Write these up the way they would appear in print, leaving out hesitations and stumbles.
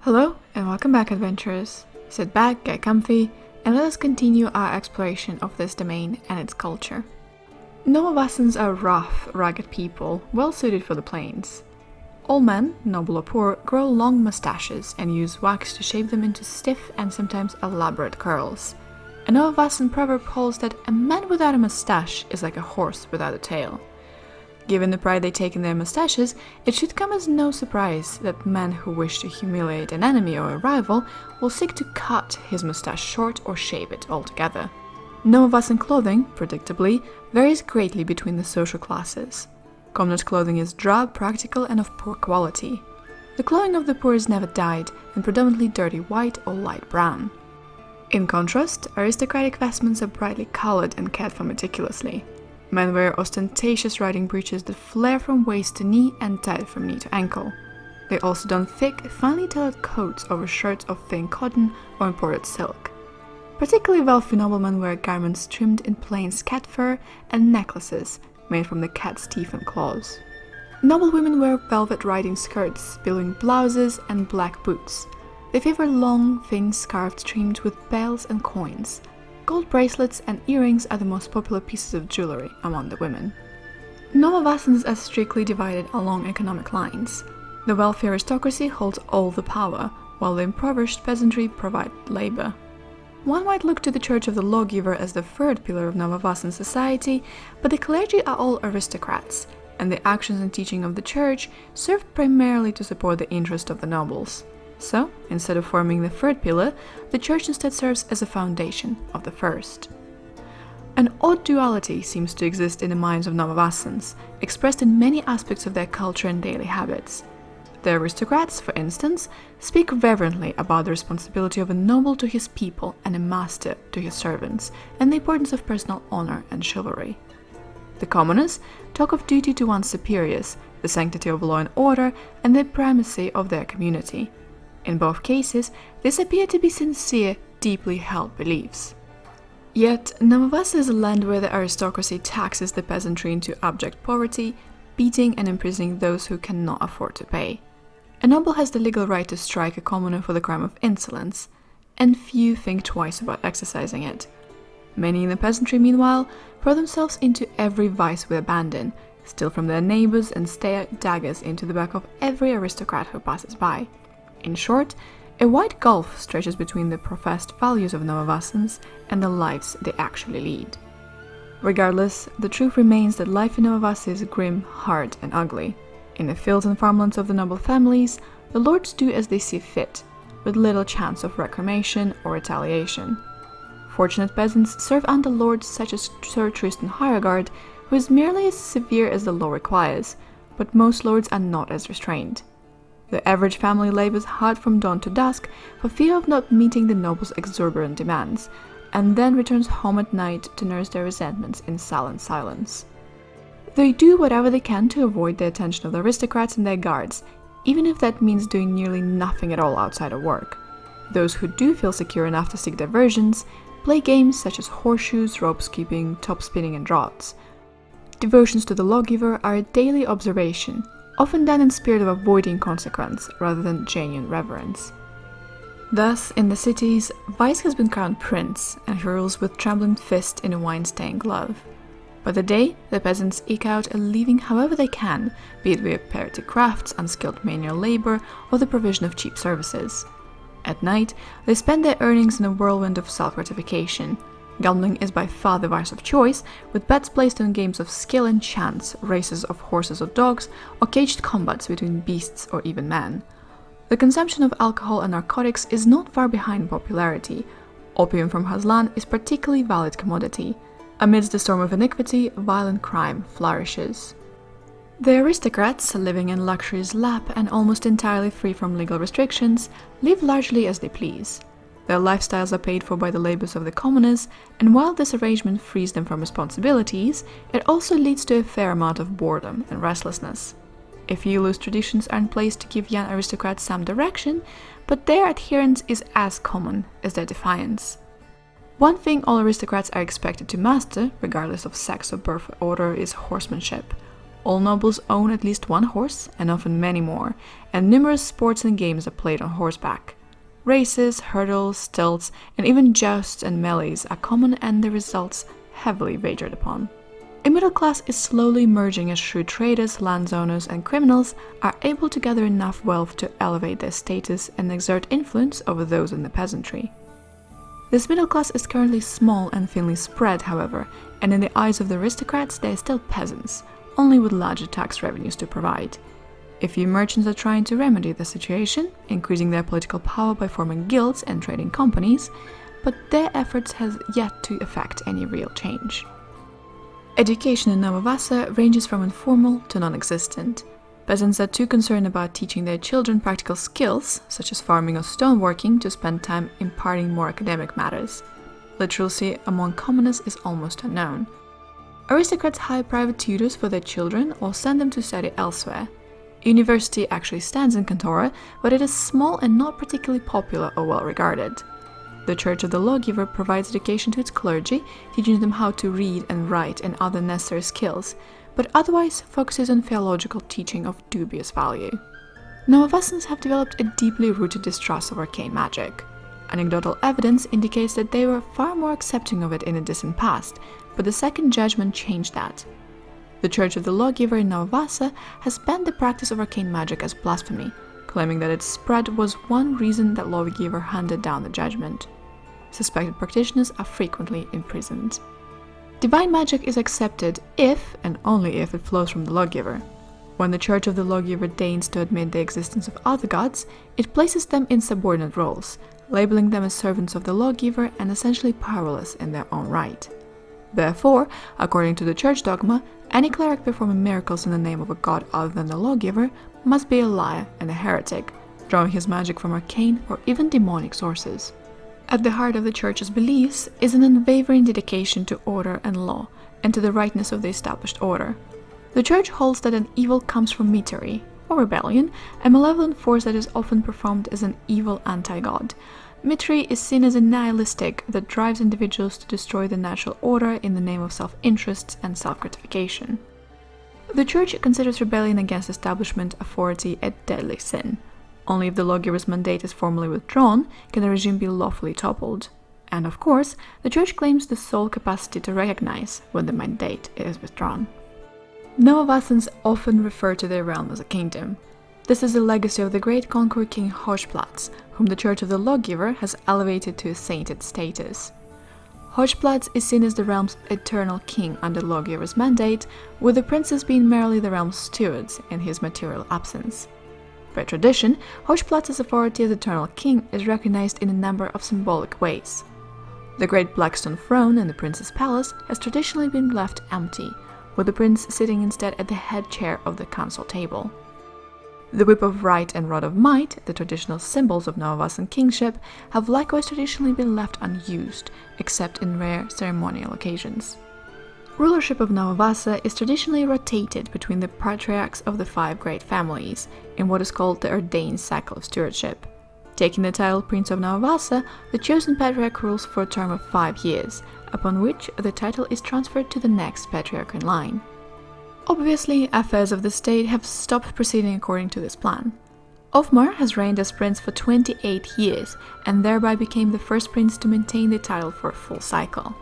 Hello and welcome back, adventurers. Sit back, get comfy, and let us continue our exploration of this domain and its culture. Nova Vaasans are rough, rugged people, well suited for the plains. All men, noble or poor, grow long mustaches and use wax to shape them into stiff and sometimes elaborate curls. A Nova Vaasan proverb holds that a man without a mustache is like a horse without a tail. Given the pride they take in their mustaches, it should come as no surprise that men who wish to humiliate an enemy or a rival will seek to cut his mustache short or shave it altogether. Nova Vaasan clothing, predictably, varies greatly between the social classes. Commoners' clothing is drab, practical, and of poor quality. The clothing of the poor is never dyed and predominantly dirty white or light brown. In contrast, aristocratic vestments are brightly colored and cared for meticulously. Men wear ostentatious riding breeches that flare from waist to knee and tied from knee to ankle. They also don thick, finely tailored coats over shirts of thin cotton or imported silk. Particularly wealthy noblemen wear garments trimmed in plain cat fur and necklaces made from the cat's teeth and claws. Noble women wear velvet riding skirts, billowing blouses, and black boots. They favor long, thin scarves trimmed with bells and coins. Gold bracelets and earrings are the most popular pieces of jewelry among the women. Nova Vaasans are strictly divided along economic lines. The wealthy aristocracy holds all the power, while the impoverished peasantry provide labor. One might look to the Church of the Lawgiver as the third pillar of Nova Vaasan society, but the clergy are all aristocrats, and the actions and teaching of the Church serve primarily to support the interest of the nobles. So, instead of forming the third pillar, the Church instead serves as a foundation of the first. An odd duality seems to exist in the minds of Nova Vaasans, expressed in many aspects of their culture and daily habits. The aristocrats, for instance, speak reverently about the responsibility of a noble to his people and a master to his servants, and the importance of personal honor and chivalry. The commoners talk of duty to one's superiors, the sanctity of law and order, and the primacy of their community. In both cases, these appear to be sincere, deeply held beliefs. Yet, Nova Vaasa is a land where the aristocracy taxes the peasantry into abject poverty, beating and imprisoning those who cannot afford to pay. A noble has the legal right to strike a commoner for the crime of insolence, and few think twice about exercising it. Many in the peasantry, meanwhile, throw themselves into every vice with abandon, steal from their neighbors and stare daggers into the back of every aristocrat who passes by. In short, a wide gulf stretches between the professed values of Nova Vaasans and the lives they actually lead. Regardless, the truth remains that life in Nova Vaasa is grim, hard, and ugly. In the fields and farmlands of the noble families, the lords do as they see fit, with little chance of reclamation or retaliation. Fortunate peasants serve under lords such as Sir Tristan Hiregard, who is merely as severe as the law requires, but most lords are not as restrained. The average family labors hard from dawn to dusk for fear of not meeting the noble's exorbitant demands, and then returns home at night to nurse their resentments in sullen silence. They do whatever they can to avoid the attention of the aristocrats and their guards, even if that means doing nearly nothing at all outside of work. Those who do feel secure enough to seek diversions play games such as horseshoes, rope skipping, top spinning, and draughts. Devotions to the lawgiver are a daily observation, often done in spirit of avoiding consequence rather than genuine reverence. Thus, in the cities, vice has been crowned prince, and he rules with trembling fist in a wine-stained glove. By the day, the peasants eke out a living however they can, be it via petty crafts, unskilled manual labor, or the provision of cheap services. At night, they spend their earnings in a whirlwind of self-gratification. Gambling is by far the vice of choice, with bets placed on games of skill and chance, races of horses or dogs, or caged combats between beasts or even men. The consumption of alcohol and narcotics is not far behind popularity. Opium from Hazlan is particularly valid commodity. Amidst the storm of iniquity, violent crime flourishes. The aristocrats, living in luxury's lap and almost entirely free from legal restrictions, live largely as they please. Their lifestyles are paid for by the labors of the commoners, and while this arrangement frees them from responsibilities, it also leads to a fair amount of boredom and restlessness. A few loose traditions are in place to give young aristocrats some direction, but their adherence is as common as their defiance. One thing all aristocrats are expected to master, regardless of sex or birth order, is horsemanship. All nobles own at least one horse, and often many more, and numerous sports and games are played on horseback. Races, hurdles, stilts, and even jousts and melees are common, and the results heavily wagered upon. A middle class is slowly merging as shrewd traders, landowners, and criminals are able to gather enough wealth to elevate their status and exert influence over those in the peasantry. This middle class is currently small and thinly spread, however, and in the eyes of the aristocrats they are still peasants, only with larger tax revenues to provide. A few merchants are trying to remedy the situation, increasing their political power by forming guilds and trading companies, but their efforts have yet to effect any real change. Education in Nova Vaasa ranges from informal to non-existent. Peasants are too concerned about teaching their children practical skills, such as farming or stoneworking, to spend time imparting more academic matters. Literacy among commoners is almost unknown. Aristocrats hire private tutors for their children or send them to study elsewhere. A university actually stands in Kantora, but it is small and not particularly popular or well regarded. The Church of the Lawgiver provides education to its clergy, teaching them how to read and write and other necessary skills, but otherwise focuses on theological teaching of dubious value. Nova Vaasans have developed a deeply rooted distrust of arcane magic. Anecdotal evidence indicates that they were far more accepting of it in the distant past, but the Second Judgment changed that. The Church of the Lawgiver in Nova Vaasa has banned the practice of arcane magic as blasphemy, claiming that its spread was one reason that Lawgiver handed down the judgment. Suspected practitioners are frequently imprisoned. Divine magic is accepted if, and only if, it flows from the Lawgiver. When the Church of the Lawgiver deigns to admit the existence of other gods, it places them in subordinate roles, labeling them as servants of the Lawgiver and essentially powerless in their own right. Therefore, according to the church dogma, any cleric performing miracles in the name of a god other than the Lawgiver must be a liar and a heretic, drawing his magic from arcane or even demonic sources. At the heart of the Church's beliefs is an unwavering dedication to order and law, and to the rightness of the established order. The Church holds that an evil comes from Mitari, or rebellion, a malevolent force that is often performed as an evil anti-god. Mitari is seen as a nihilistic that drives individuals to destroy the natural order in the name of self-interest and self-gratification. The Church considers rebellion against establishment authority a deadly sin. Only if the Lawgiver's mandate is formally withdrawn can the regime be lawfully toppled. And of course, the Church claims the sole capacity to recognize when the mandate is withdrawn. Nova Vaasans often refer to their realm as a kingdom. This is a legacy of the great conqueror King Populace, whom the Church of the Lawgiver has elevated to a sainted status. Populace is seen as the realm's eternal king under the Lawgiver's mandate, with the princes being merely the realm's stewards in his material absence. By tradition, Populace's authority as eternal king is recognized in a number of symbolic ways. The great black stone throne in the prince's palace has traditionally been left empty, with the prince sitting instead at the head chair of the council table. The whip of right and rod of might, the traditional symbols of Nova Vaasan kingship, have likewise traditionally been left unused, except in rare ceremonial occasions. Rulership of Nova Vaasa is traditionally rotated between the patriarchs of the 5 great families, in what is called the ordained cycle of stewardship. Taking the title Prince of Nova Vaasa, the chosen patriarch rules for a term of 5 years, upon which the title is transferred to the next patriarch in line. Obviously, affairs of the state have stopped proceeding according to this plan. Ofmar has reigned as prince for 28 years, and thereby became the first prince to maintain the title for a full cycle.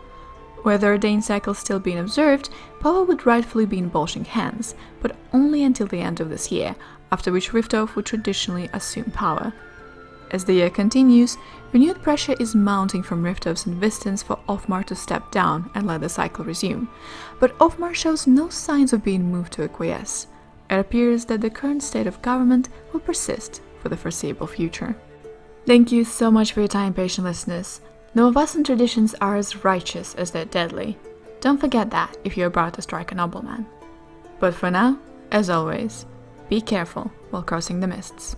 Were the ordained cycle still being observed, power would rightfully be in Bolshevik hands, but only until the end of this year, after which Riftov would traditionally assume power. As the year continues, renewed pressure is mounting from Riftov's investors for Ofmar to step down and let the cycle resume, but Ofmar shows no signs of being moved to acquiesce. It appears that the current state of government will persist for the foreseeable future. Thank you so much for your time, patient listeners. Nova Vaasan traditions are as righteous as they're deadly. Don't forget that if you're about to strike a nobleman. But for now, as always, be careful while crossing the mists.